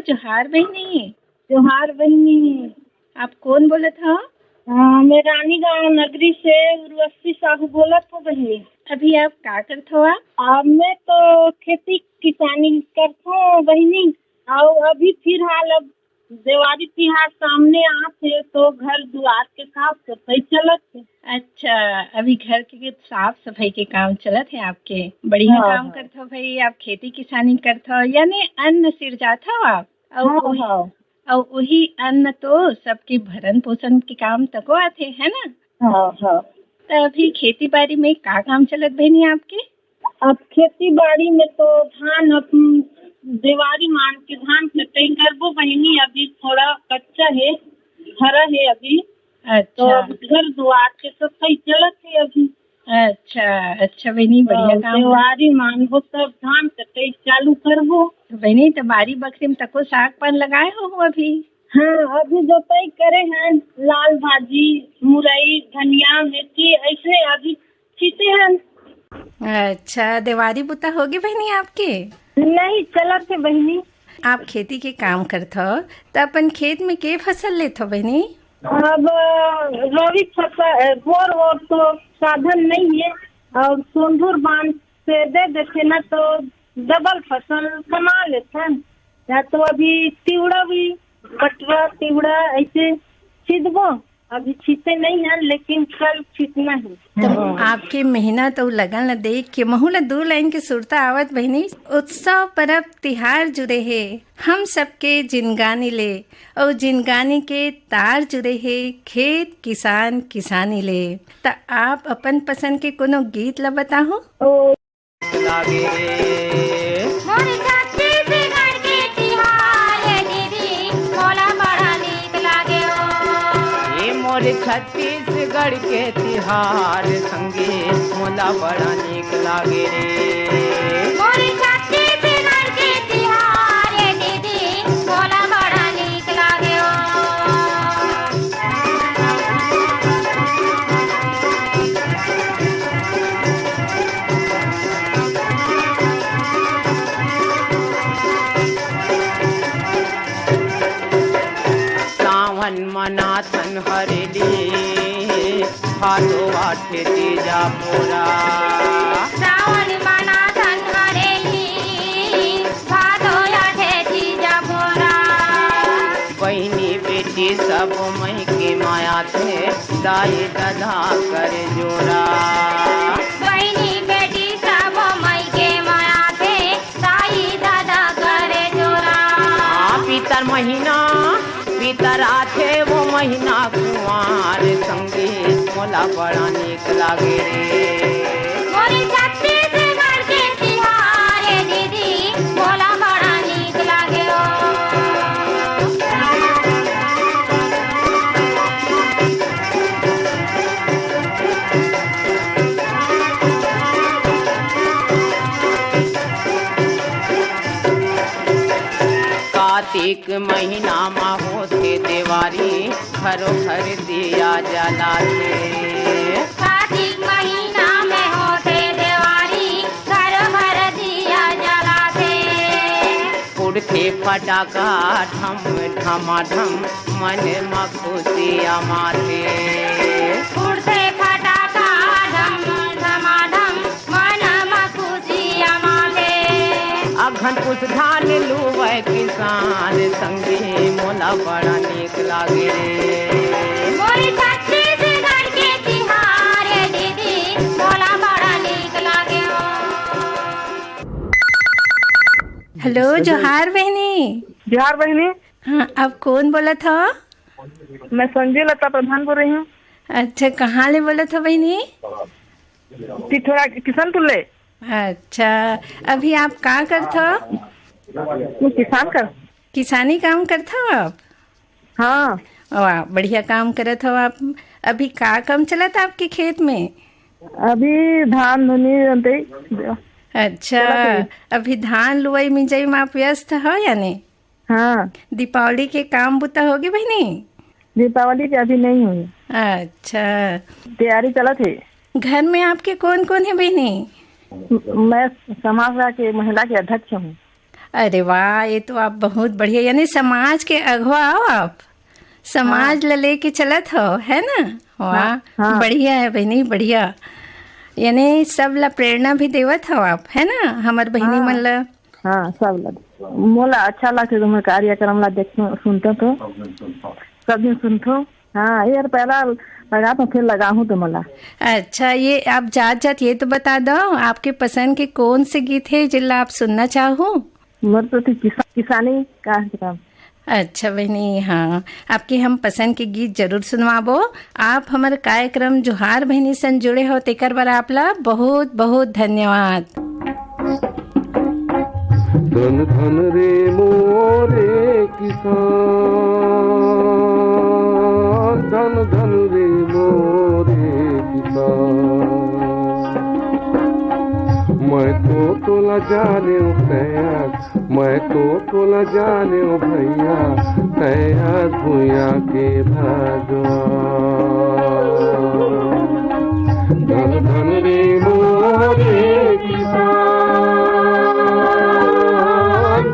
जोहार बहनी। जोहार बहनी। आप कौन बोलत हो? मैं रानी गांव नगरी से उर्वशी साहू बोलत हूँ बहनी। अभी आप का करत हो? मैं तो खेती किसानी करत हूँ बहनी। और अभी फिलहाल अब दिवाली तिहार सामने आते तो घर दुआर के साफ सफाई चलत है। अच्छा, अभी घर के साफ सफाई के काम चलत है आपके। बढ़िया हाँ, काम करत हो भाई। आप खेती किसानी करत हो यानी अन्न सिरजात हो आप। और वही अन्न तो सबके भरण पोषण के काम तको आते है ना। तो अभी खेती बाड़ी में का काम चलत बहनी आपके? अब खेती बाड़ी में तो धान दिवाली मान के धान कटाई करबो बहनी। अभी थोड़ा कच्चा है, हरा है अभी। तो अच्छा, घर दुआर के सफाई चलत है अभी। अच्छा बहनी, बढ़िया काम। दिवाली मानबो तब धान कटाई चालू करबो। तो बहनी तो बारी बकरी में तको साग पान लगाए हो अभी? हाँ, अभी जोताई करे हैं। लाल भाजी, मुरई, धनिया, मिर्ची ऐसे अभी छीटे हैं। अच्छा, दिवाली बुता होगी बहनी आपके? नहीं चलत है बहनी। आप खेती के काम करत हो तो अपन खेत में के फसल लेत हो बहनी? अब रबी फसल बोर तो साधन नहीं है और सोंदूर बांध से दे देते ना तो डबल फसल कमा लेते हैं। या तो अभी तिवड़ा भी बटरा तिवड़ा ऐसे छीटबो। अभी छीटे नहीं है लेकिन कल छीटना है। तो आपके मेहनत और लगन ला देख के महू ला 2 लाइन के सुरता आवत बहनी। उत्सव परब तिहार जुड़े है हम सबके जिनगानी ले, और जिनगानी के तार जुड़े है खेत किसान किसानी ले। तो आप अपन पसंद के कोनो गीत ला बताहो। छत्तीसगढ़ के तिहार संगीत मोला बड़ा नीक लागे रे। मोरे छत्तीसगढ़ के तिहार दीदी मोला बड़ा नीक लागे ओ। सावन मनाथन हरेली भादो आठे तीजा मोरा। सावन मनाथन हरेली भादो आठे तीजा मोरा। बहनी बेटी सब मई के माया थे दाई दधा कर जोरा। बहनी बेटी सब मई के माया थे दाई दादा करे जोरा। पितर महीना पितर आथे वो महीना कुंवार संगीत मोला बड़ा नीक लागे रे। मोरे छत्तीसगढ़ के तिहार दीदी मोला बड़ा नीक लागे ओ। कार्तिक महीना मा होते देवारी घरो घर दिया जलाते। कार्तिक महीना में होते देवारी घर भर दिया जलाते। उड़ते फटाका ढम ढमाढम मन में खुशियाँ माते। उड़ते फटाका ढम धमाधम मन में खुशियाँ माते। अघन पुष धान लुवै किसान संगी मोला बड़ा नीक लागे रे। मोरे छत्तीसगढ़ के तिहार दीदी मोला बड़ा नीक लागे ओ। हेलो, जोहार बहनी। जोहार बहनी। हाँ, आप कौन बोलत हो? मैं संजय लता प्रधान बोल रही हूँ। अच्छा, कहाँ ले बोलत हो बहनी? थोड़ा किशनपुर ले। अच्छा, अभी आप का करत हो? किसान कर किसानी काम करत हो आप? हाँ, वाह, बढ़िया काम करत हो आप। अभी का काम चलत आपके खेत में? अभी धान धुनी। अच्छा, अभी धान लुआई मिंजाई में आप व्यस्त हो यानी? हाँ, दीपावली के काम बुता होगी बहनी? दीपावली की अभी नहीं हुई। अच्छा, तैयारी चलत है। घर में आपके कौन कौन है बहनी? मैं समाज के महिला के अध्यक्ष हूँ। अरे वाह, ये तो आप बहुत बढ़िया, यानी समाज के अगवा हो आप, समाज ला लेके चलत हो, है ना। वाह, हाँ। बढ़िया है बहनी, बढ़िया। यानी सब ला प्रेरणा भी देवत हो आप, है ना, हमार बहनी मन ला। हाँ, सब लग मोला अच्छा लगता तुम्हें कार्यक्रम ला देख सुनते तो सब दिन सुनते। हाँ, यार पहला लगा तो फिर लगा हूँ तो मला। अच्छा, ये आप जात जात ये तो बता दो, आपके पसंद के कौन से गीत है जिला आप सुनना चाहो। मोर तो किसानी का काम। अच्छा बहनी, हाँ, आपके हम पसंद के गीत जरूर सुनवाबो। आप हमारे कार्यक्रम जोहार बहनी सन जुड़े हो, तेकर बार आपला बहुत बहुत धन्यवाद। धन धन रे मोरे किसान, धन धन रे मोरे किसान। मैं तो तोला जाने तैयार, मैं तो तोला जाने भैया, तैयार भूया के भगवान। धन धन रे मोरे किसान,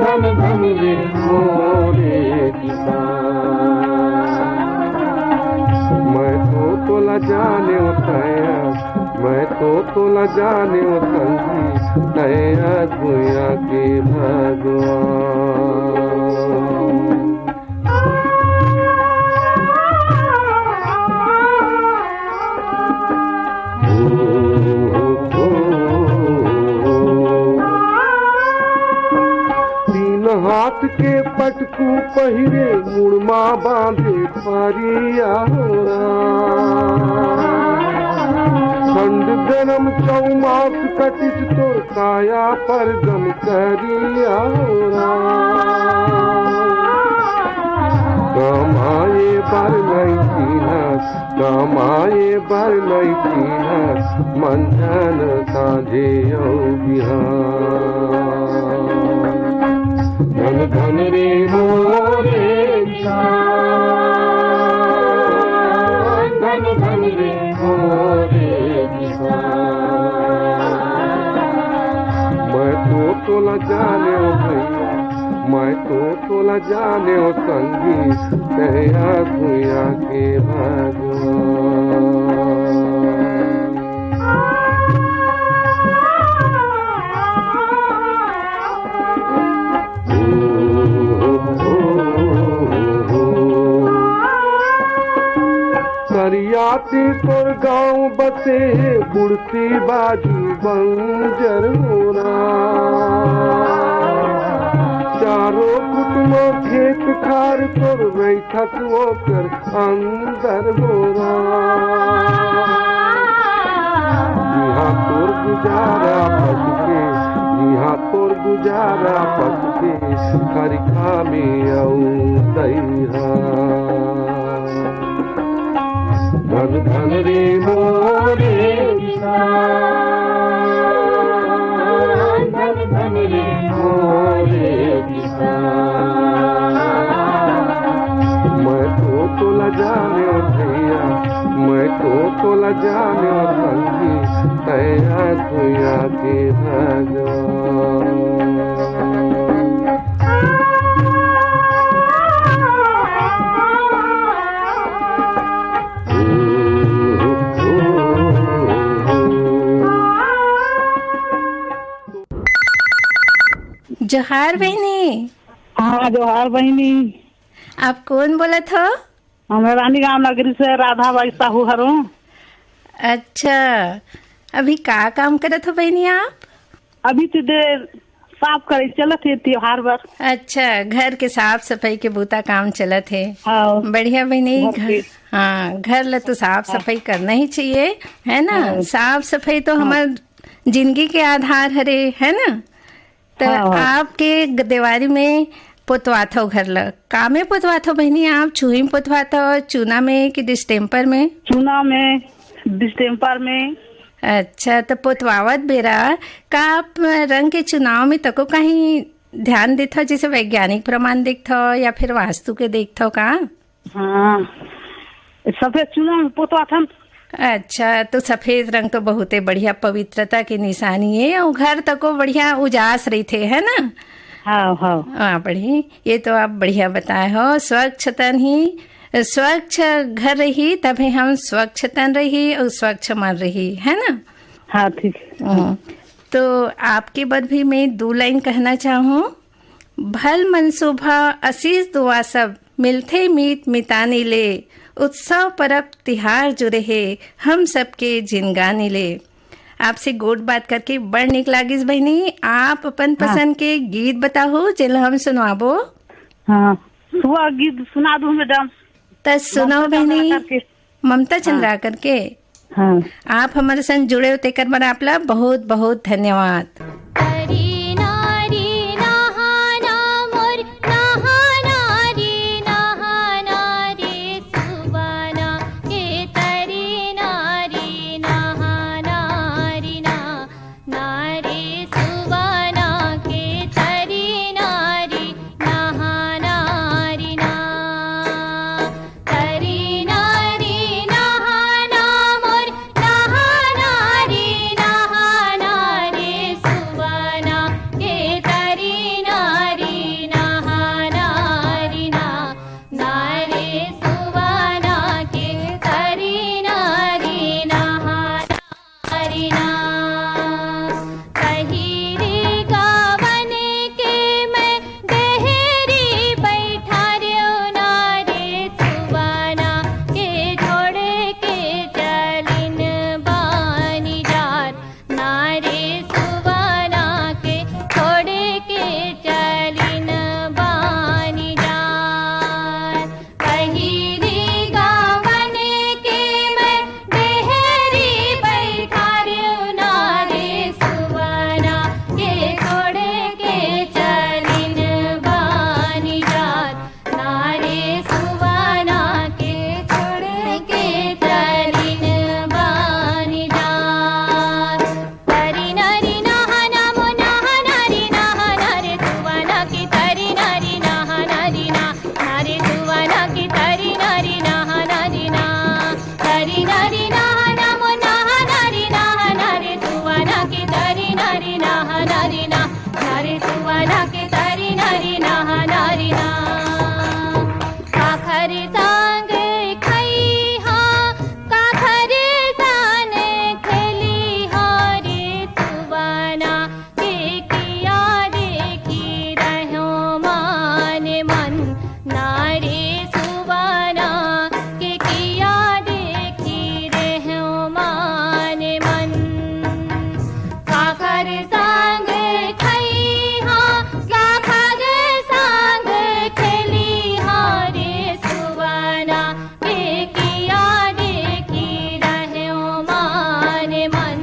धन धन रे मोरे किसान। मैं तो तोला जाने तैयार, मैं तो तोला जाने संगी, तैयार भूया के भगवान। तीन हाथ के पटकू पहिरे, मुड़मा बांधे परिया ठंड गरम चौमास कटिस तोर काया पर गम करिया कमाए बर नहीं चीनस, कमाए बर नहीं चीनस, मंझन साझे बिहार। धन धन रे मोरे किसान, धन धन रे मोरे किसान। मैं तो तोला जाने भैया, मैं तो तोला जाने संगी, तैयार भूया के भगवान। करियाती तोर गाँव बसे, बुढ़ती बाजू बंजर होना। चारों कुटुम्बों खेत खार तोर बैठक होकर अंदर होना। यहाँ तोर गुजारा पस के, यहाँ तोर गुजारा पस के, खरिखा में आऊं दैहा। धन धन रे मोरे किसान, धन धन रे मोरे किसान। मैं तो तोला जाने भैया, मैं तो तोला जाने संगी, तैयार भैया के भगवान। जोहार बहनी। हाँ, जोहार बहनी। आप कौन बोलत हो? हमें रानी गांव नगरी से राधा बाई साहू हरूँ। अच्छा, अभी का काम करत हो बहनी आप? अभी तो देर साफ करे चलत है त्योहार बर। अच्छा, घर के साफ सफाई के बूता काम चलत है। हाँ, बढ़िया बहनी। घर के। हाँ, घर ला तो साफ सफाई करना ही चाहिए, है ना। साफ सफाई तो हमार जिंदगी के आधार हरे, है ना। तो आपके देवारी में पोतवात हो घर ला, का में पोतवात हो बहनी आप? चूही में पोतवात हो, चूना में कि डिस्टेम्पर में? चूना में, डिस्टेम्पर में। अच्छा, तो पोतवावत बेरा का आप रंग के चुनाव में तको कहीं ध्यान देते हो, जैसे वैज्ञानिक प्रमाण देखते हो या फिर वास्तु के देखते हो का? हाँ, सफेद चूना में पोतवात हम। अच्छा, तो सफेद रंग तो बहुत बढ़िया पवित्रता की निशानी है, और घर तको बढ़िया उजास रही थे, है ना। हाँ हाँ हाँ बढ़ी, ये तो आप बढ़िया बताए हो। स्वच्छ तन ही स्वच्छ घर रही तभी हम स्वच्छ तन रही और स्वच्छ मन रही, है ना। हाँ ठीक है। तो आपके बाद भी मैं 2 लाइन कहना चाहूँ। भल मनसूबा असीस दुआ सब मिलते मीत मितानी ले, उत्सव परब तिहार जुड़े है हम सबके जिनगानी ले। आपसे गोट बात करके बड़ निक लागिस बहनी। आप अपन पसंद के गीत बताओ जिल हम सुनाबो। हाँ सुहा गीत सुना दूँ मैडम। तो सुनाओ बहनी। करके। ममता चंद्राकर के। हाँ आप हमारे संग जुड़े होते कर बर आपला बहुत बहुत धन्यवाद। तरी नारी नहाना मोर नहाना रे सुबाना के तरी नारी नहाना नारी सुबाना के तरी नारी नहाना तरी नारी नहाना मोर नहाना रे सुबाना के तरी नारी नहाना नारे सुबाना के तरी नारी नहाना कही रे गावन के मैं देहरी बैठा रियो नारे सुबाना के छोड़ के चलिन बानी जात नारे सुबाना के छोड़ के चलिन बानी जात कही रे गावन के मैं देहरी बैठा रियो नारे सुबाना के छोड़ के चलिन बानी जात नारे सुबाना के छोड़ के चलिन बानी जात तरी नारी नहाना मो नहाना रे सुबाना की तरी नारी नहाना नारे सुबाना की तरी नारी नहाना तरी नारी नहाना मो नहाना रे सुबाना की तरी नारी नहाना नारे सुबाना की तरी नारी नहाना काखर संग खई हाँ काखर सान खेली हाँ रे सुबाना के किया देखी रहो मान मन नारे सुबाना के किया देखी रहो मान मन काखर संग खई हाँ काखर संग खेली हाँ रे सुबाना के किया देखी रहो मान मन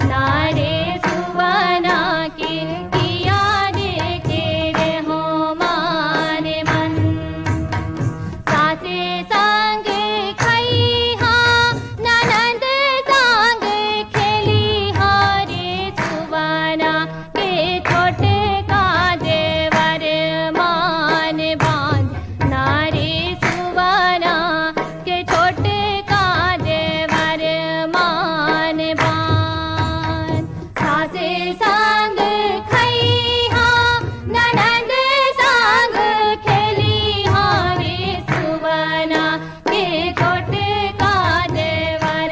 नारे सुबाना के किया देखे रहो मान मन सासे संग खई हाँ ननंद संग खेली हाँ रे सुबाना के छोटे का देवर मान बांध नारे सुबाना के छोटे का देवर मान बांध सासे संग खई हाँ ननंद संग खेली हाँ रे सुबाना के छोटे का देवर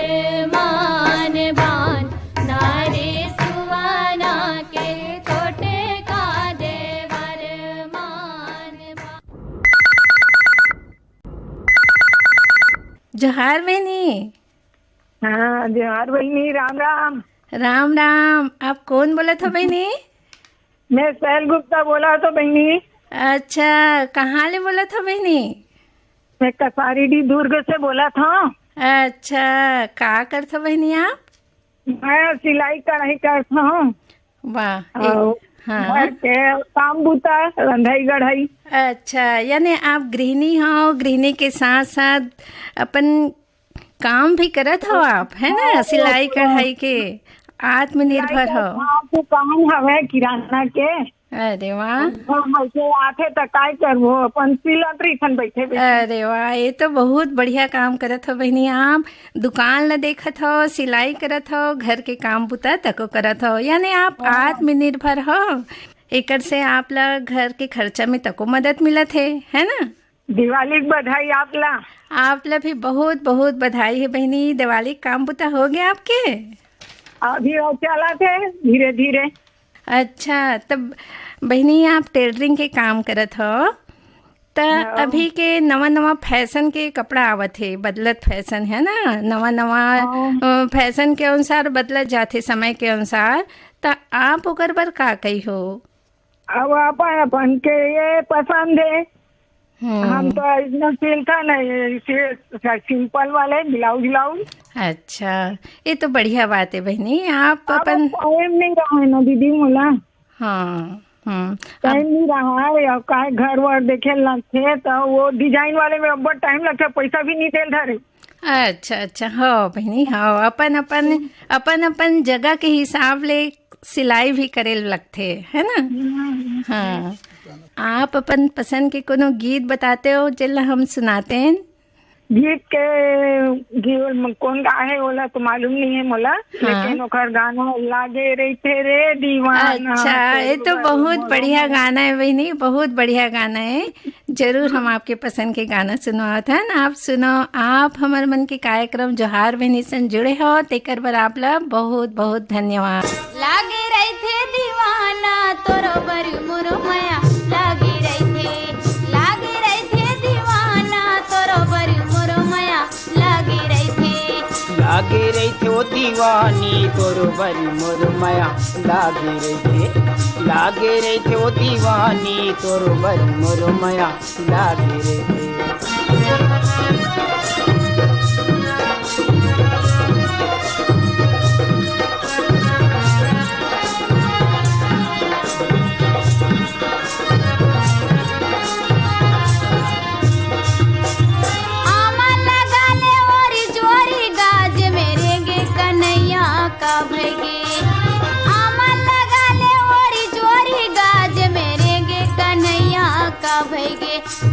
मान बांध नारे सुबाना के छोटे का देवर मान बांध। जोहार बहनी। हाँ जोहार बहनी। राम राम। राम राम। आप कौन बोला था बहनी? मैं सैल गुप्ता बोला तो बहनी। अच्छा, कहाँ ले बोला था बहनी? मैं कसारीडी दुर्ग से बोला था। अच्छा, का करता बहनी आप? मैं सिलाई कढ़ाई करता हूँ। वाह। घर हाँ। के काम बूता रंधाई गढ़ाई। अच्छा, यानी आप गृहिणी हो, गृहिणी के साथ साथ अपन काम भी करत हो आप, है ना, सिलाई कढ़ाई के आत्मनिर्भर हो। आपको काम हवे किराना के। अरे वाह। बैठे आथे तो काय करबो अपन सिलत रहीथन बैठे बैठे। अरे वाह, ये तो बहुत बढ़िया काम करत हो बहनी। आप दुकान ला देखत हो, सिलाई करत हो, घर के काम बुता तको करत हो, यानी आप आत्मनिर्भर हो। एकर से आप ला घर के खर्चा में तको मदद मिलत है ना। दिवाली की बधाई आपला। आप ला भी बहुत बहुत बधाई है बहनी। दिवाली काम बुता हो गया आपके? अभी और चला थे धीरे धीरे। अच्छा, तब बहनी आप टेलरिंग के काम करत हो त अभी के नवा नवा फैशन के कपड़ा आवत है, बदलत फैशन है ना, नवा नवा फैशन के अनुसार बदलत जाते समय के अनुसार। त आप ओकर बर का कही हो? अब अपन अपन के ये पसंद है। हम तो इतना सिलता नहीं, सिंपल वाले ब्लाउज व्लाउज। अच्छा, ये तो बढ़िया बात है बहनी। आप अपन टाइम नहीं रहा है ना दीदी मोला। हाँ टाइम नहीं रहा है और काय घर वर देखे लगते तो वो डिजाइन वाले में अब टाइम लगता, पैसा भी नहीं देल धरे। अच्छा अच्छा, हाँ बहनी, हाँ अपन अपन अपन अपन जगह के हिसाब ले सिलाई भी करे लगते है ना। हाँ, आप अपन पसंद के कोनो गीत बताते हो जिला हम सुनाते हैं। गीत कौन गा है बोला तो मालूम नहीं है मोला। लेकिन ओकर गाना लागे रहते रे दीवाना। अच्छा, ये तो बहुत बढ़िया गाना है बहनी, बहुत बढ़िया गाना है। जरूर हम आपके पसंद के गाना सुनवात हन। आप सुनो। आप हमार मन के कार्यक्रम जोहार बहनी सन जुड़े हो, तेकर बर आप ला बहुत बहुत धन्यवाद। लागे रही थे दीवाना तोरो बर मोरो माया लागे रही थे दीवाना तोरो बर मोरो माया लागे रही थे ओ दीवानी तोरो बरी मोर माया लागे रही थे ओ दीवानी तोरो बरी मोर माया लागे रही थे।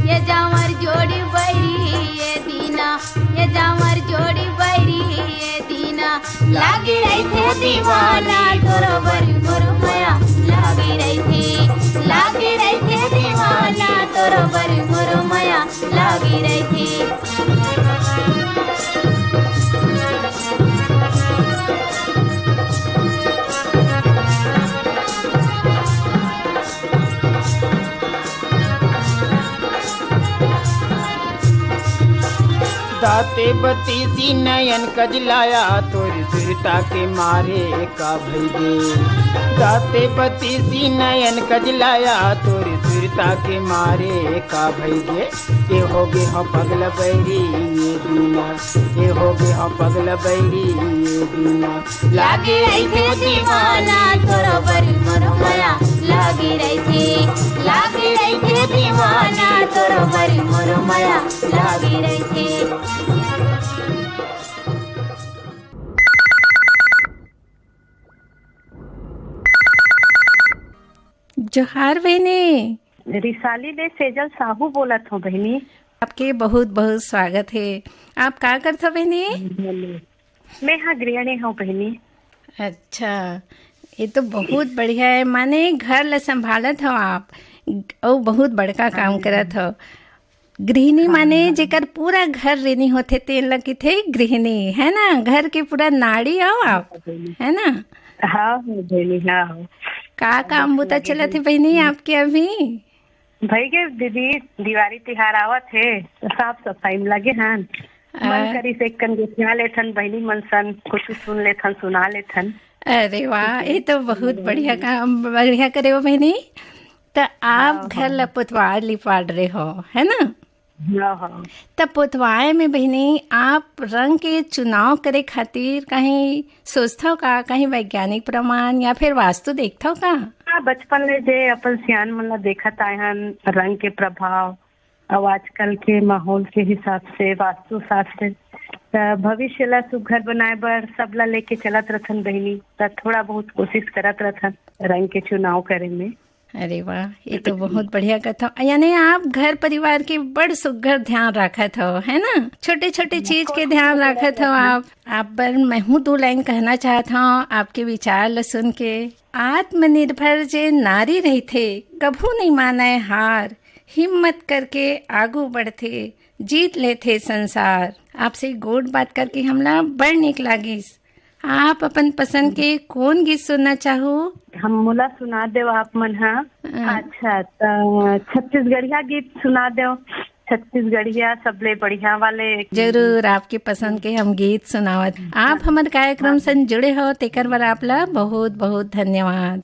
ये जामर जोड़ी बैरी ये दीना लागे रही थे दीवाना तोरो बरी मोर माया लागे रही थे दीवाना तोरो बरी मोर माया लागे रही थी। दाते बतीसी नयन कजलाया तोरी सुरता के मारे का भैगे। दाते बतीसी नयन कजलाया तोरी सुरता के मारे का भैगे। ए हो गे हो पगल बैरी ये दीना, ए हो गे हो पगल बैरी ये दीना लागे रही थे दीवाना तोरो बरी मोर माया लागे रही थे दीवाना तोरो बरी मोर माया लागे रही थी। जोहार बहनी। रिसाली ने सेजल साहू बोला था बहनी। आपके बहुत बहुत स्वागत है। आप क्या करते हो बहनी? मैं हाँ गृहिणी हूँ बहनी। अच्छा, ये तो बहुत बढ़िया है। माने घर ला संभालत हो आप और बहुत बड़का काम करत हो। गृहिणी माने जेकर पूरा घर रेनी होते तेल लगी थे गृहिणी है ना, घर के पूरा नाड़ी हो आप है ना। हाँ बहनी, हाँ। का काम बुता चला थे बहनी आपके अभी? भाई के दीदी दिवाली तिहार आवत है तो साफ सफाई में लगे हैं। मन करी से कन गुथिया लेथन बहनी मन सन कुछ सुन लेथन सुना लेथन। अरे वाह, ये तो बहुत बढ़िया काम बढ़िया करे हो बहनी। तो आप घर ला पुतवार लिपाड़ रहे हो है ना। तब पुतवार में बहनी आप रंग के चुनाव करे खातिर कहीं सोचते हो का, कहीं वैज्ञानिक प्रमाण या फिर वास्तु देखते हो का? बचपन में जे अपन सियान मन देखत आए हैं रंग के प्रभाव और आजकल के माहौल के हिसाब से वास्तु शास्त्र भविष्य ला सुघर बनाए बर सब ला लेके चलत रहथन बहनी। तो थोड़ा बहुत कोशिश करत रहथन रंग के चुनाव करे में। अरे वाह, ये तो बहुत बढ़िया कथा। यानी आप घर परिवार के बड़ सुघर ध्यान रखत हो, है ना? छोटे छोटे चीज के ध्यान रखत हो आप पर मैं हूँ 2 लाइन कहना चाहता हूँ आपके विचार ल सुन के। आत्मनिर्भर जे नारी रही थे, कभू नहीं माने हार, हिम्मत करके आगू बढ़ते, जीत लेते संसार। आपसे गोड बात करके हमला बड़ निक लागिस। आप अपन पसंद के कौन गीत सुनना चाहो? हम मोला सुना दो आप मन। हाँ अच्छा, तो छत्तीसगढ़िया गीत सुना दो। छत्तीसगढ़िया सबले बढ़िया वाले। जरूर, आपके पसंद के हम गीत सुनावत। आप हमारे कार्यक्रम से जुड़े हो तेकर बर आपला बहुत बहुत धन्यवाद।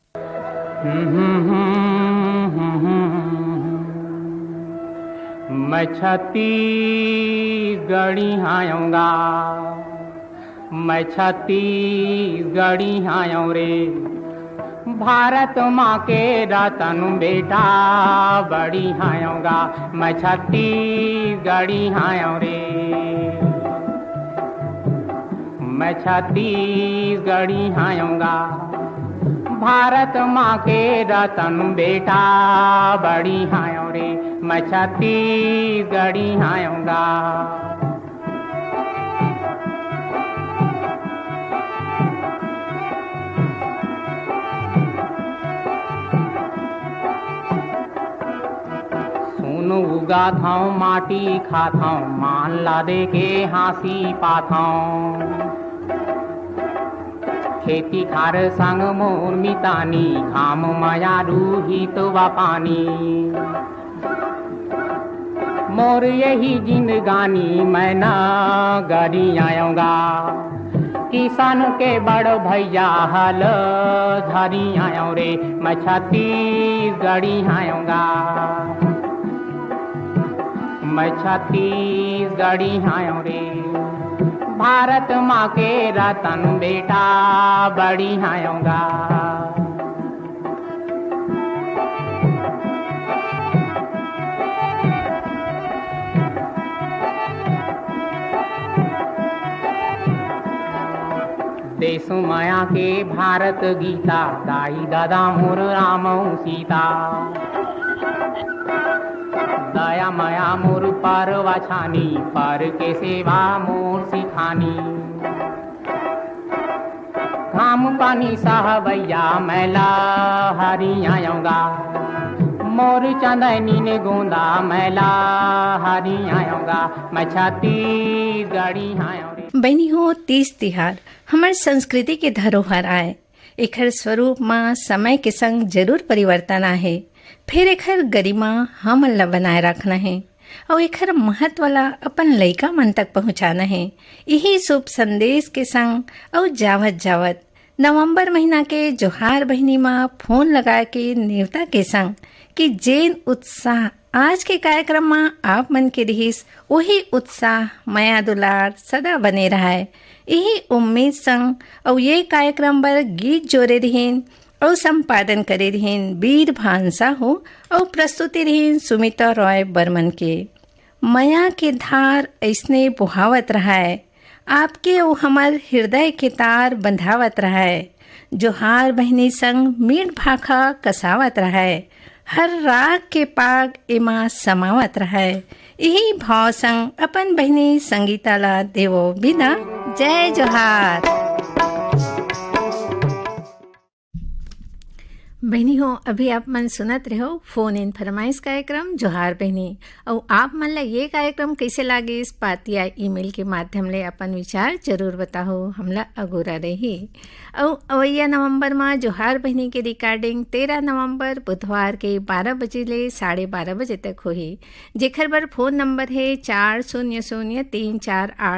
मैं छत्तीसगढ़ी आऊँगा, मैं छत्तीसगढ़ी आऊँ रे, भारत माँ के रतन बेटा बड़ी आऊँगा, मैं छत्तीसगढ़ी आऊँ रे, मैं छत्तीसगढ़ी आऊँगा, भारत माँ के रतन बेटा बड़ी आऊँ रे, मैं छत्तीसगढ़ी आऊँगा। उगा थाऊं माटी खाथाऊं, मान ला दे के हाँसी पाथाऊं, खेती खार संग मोर मितानी, घाम माया रूही तो वा पानी, मोर यही जिंदगानी मैं ना गरी आऊँगा, किसान के बड़ भैया हल धरी आऊँ रे, मैं छत्तीसगढ़ी आऊँगा, मैं छत्तीसगढ़ी आऊँ रे, भारत माँ के रतन बेटा बड़ी आऊँगा। देश माया के भारत गीता, दाई दादा मोर राम सीता, दया माया मोर पर वाछानी, पर के सेवा मोर सिखानी, घाम पानी साहबैया मैला हरी आऊँगा, मोर चंदनी ने गोंदा मैला हरी आऊँगा, मैं छत्तीसगढ़ी आऊँ रे। बनी हो 30 तिहार हमार संस्कृति के धरोहर आए। एखर स्वरूप माँ समय के संग जरूर परिवर्तन आहे, फिर एखर गरिमा हमन ला बनाए रखना है और एखर महत्व ला अपन लइका मन तक पहुँचाना है। यही शुभ संदेश के संग और जावत जावत नवंबर महीना के जोहार बहिनी माँ फोन लगा के नेवता के संग कि जेन उत्साह आज के कार्यक्रम में आप मन के रहीस, वही उत्साह माया दुलार सदा बने रहा है। यही उम्मीद संग और ये कार्यक्रम पर गीत जोड़े रहीन और संपादन करे रहीन वीर भानसा हो और प्रस्तुति रहीन सुमिता रॉय बर्मन के। माया के धार ऐसने बुहावत रहा है, आपके वो हमार हृदय के तार बंधावत रहा है, जोहार बहनी संग मीठ भाखा कसावत रहा है, हर राग के पाग एमा समावत रहा है। यही भाव संग अपन बहनी संगीता ला देवो विदा। जय जोहार। बहनी हो, अभी आप मन सुनत रहो फोन इन फरमाइश कार्यक्रम जोहार बहनी। और आप मन ला ये कार्यक्रम कैसे लागे इस पाती या ईमेल के माध्यम ले अपन विचार जरूर बताओ, हमला अगोरा रही। और अवैया नवंबर में जोहार बहनी के रिकॉर्डिंग 13 नवंबर बुधवार के 12 बजे ले 12:30 बजे तक होही, जेखर बर फोन नंबर है 400348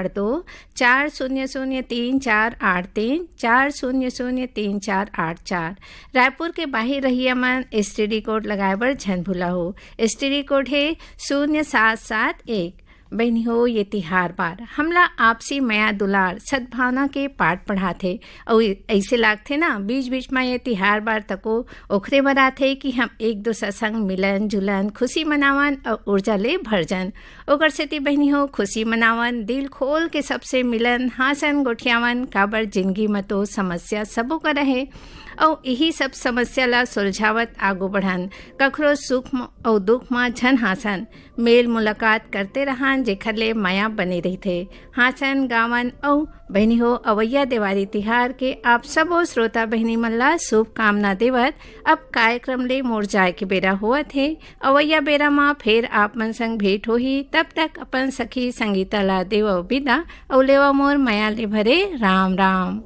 400348 400348 रायपुर के बाहर रहिया मन STD कोड लगाए बर झन भूला हो। STD कोड है 0771। बहनी हो, ये तिहार बार हमला आपसी माया दुलार सद्भावना के पाठ पढ़ाथे और ऐसे लागथे ना बीच बीच में ये तिहार बार तको ओखरे बराथे कि हम एक दूसरा संग मिलन जुलन खुशी मनावन और ऊर्जा ले भर जन। ओकर सेती बहनी हो खुशी मनावन, दिल खोल के सबसे मिलन हासन गोठियावन, काबर जिंदगी में तो समस्या सबो का रहे और यही सब समस्या ला सुलझावत आगू बढ़न। कखरो सुख और दुख में झन हासन, मेल मुलाकात करते रहन जेखर ले माया बनी रही थे। हासन गावन और बहनी हो अवैया दिवाली तिहार के आप सबो श्रोता बहनी मन ला शुभकामना देवत अब कार्यक्रम ले मोर जाए के बेरा हुआ थे। अवैया बेरा माँ फिर आप मन संग भेंट होही, तब तक अपन सखी संगीता ला देव विदा और लेवा मोर माया ले भरे राम राम।